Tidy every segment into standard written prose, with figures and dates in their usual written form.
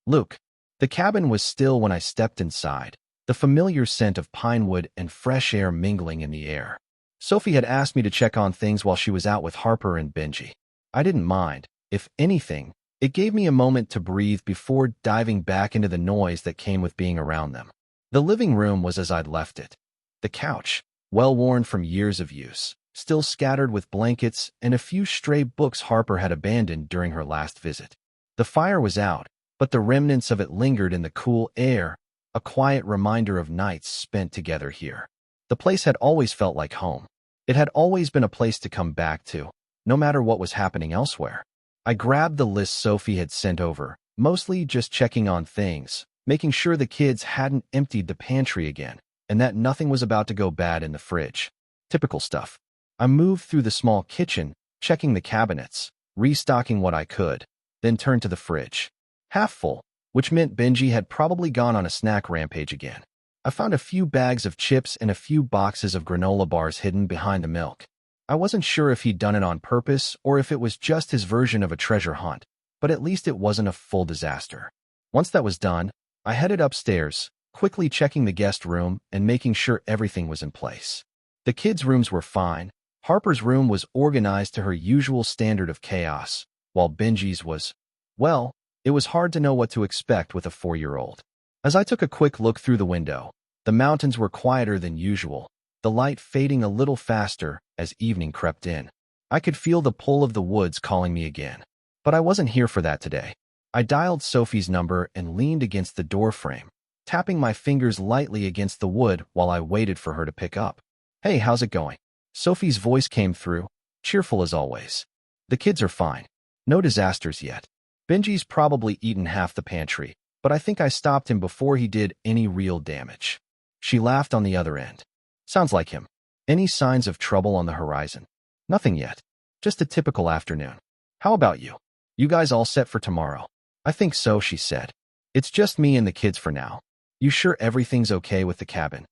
Luke. The cabin was still when I stepped inside, the familiar scent of pine wood and fresh air mingling in the air. Sophie had asked me to check on things while she was out with Harper and Benji. I didn't mind. If anything, it gave me a moment to breathe before diving back into the noise that came with being around them. The living room was as I'd left it. The couch, well-worn from years of use, still scattered with blankets and a few stray books Harper had abandoned during her last visit. The fire was out, but the remnants of it lingered in the cool air, a quiet reminder of nights spent together here. The place had always felt like home. It had always been a place to come back to, no matter what was happening elsewhere. I grabbed the list Sophie had sent over, mostly just checking on things, making sure the kids hadn't emptied the pantry again, and that nothing was about to go bad in the fridge. Typical stuff. I moved through the small kitchen, checking the cabinets, restocking what I could, then turned to the fridge. Half full, which meant Benji had probably gone on a snack rampage again. I found a few bags of chips and a few boxes of granola bars hidden behind the milk. I wasn't sure if he'd done it on purpose or if it was just his version of a treasure hunt, but at least it wasn't a full disaster. Once that was done, I headed upstairs, quickly checking the guest room and making sure everything was in place. The kids' rooms were fine. Harper's room was organized to her usual standard of chaos, while Benji's was, well, it was hard to know what to expect with a 4-year-old. As I took a quick look through the window, the mountains were quieter than usual, the light fading a little faster as evening crept in. I could feel the pull of the woods calling me again. But I wasn't here for that today. I dialed Sophie's number and leaned against the doorframe, tapping my fingers lightly against the wood while I waited for her to pick up. "Hey, how's it going?" Sophie's voice came through, cheerful as always. "The kids are fine. No disasters yet. Benji's probably eaten half the pantry, but I think I stopped him before he did any real damage." She laughed on the other end. "Sounds like him. Any signs of trouble on the horizon?" "Nothing yet. Just a typical afternoon. How about you? You guys all set for tomorrow?" "I think so," she said. "It's just me and the kids for now. You sure everything's okay with the cabin?"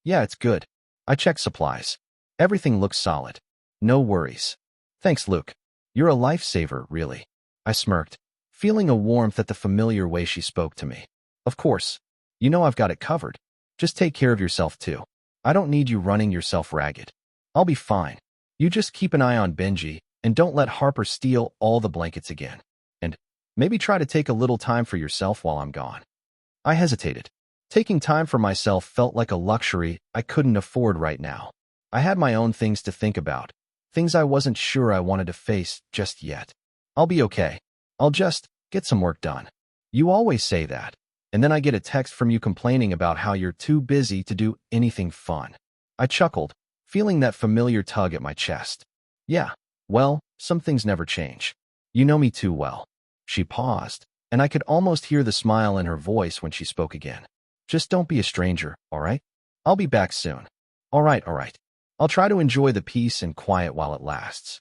"Yeah, it's good. I checked supplies. Everything looks solid. No worries." "Thanks, Luke. You're a lifesaver, really." I smirked, feeling a warmth at the familiar way she spoke to me. "Of course. You know I've got it covered. Just take care of yourself, too. I don't need you running yourself ragged. I'll be fine. You just keep an eye on Benji, and don't let Harper steal all the blankets again. And maybe try to take a little time for yourself while I'm gone." I hesitated. Taking time for myself felt like a luxury I couldn't afford right now. I had my own things to think about, things I wasn't sure I wanted to face just yet. "I'll be okay. I'll just get some work done." "You always say that, and then I get a text from you complaining about how you're too busy to do anything fun." I chuckled, feeling that familiar tug at my chest. "Yeah, well, some things never change. You know me too well." She paused, and I could almost hear the smile in her voice when she spoke again. "Just don't be a stranger, all right? I'll be back soon." All right. I'll try to enjoy the peace and quiet while it lasts."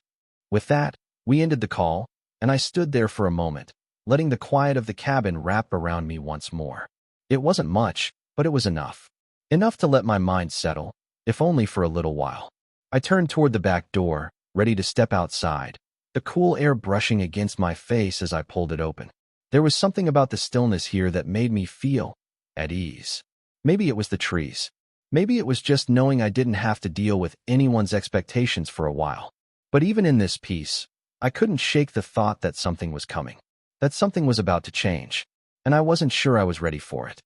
With that, we ended the call, and I stood there for a moment, letting the quiet of the cabin wrap around me once more. It wasn't much, but it was enough. Enough to let my mind settle, if only for a little while. I turned toward the back door, ready to step outside, the cool air brushing against my face as I pulled it open. There was something about the stillness here that made me feel at ease. Maybe it was the trees. Maybe it was just knowing I didn't have to deal with anyone's expectations for a while. But even in this peace, I couldn't shake the thought that something was coming, that something was about to change, and I wasn't sure I was ready for it.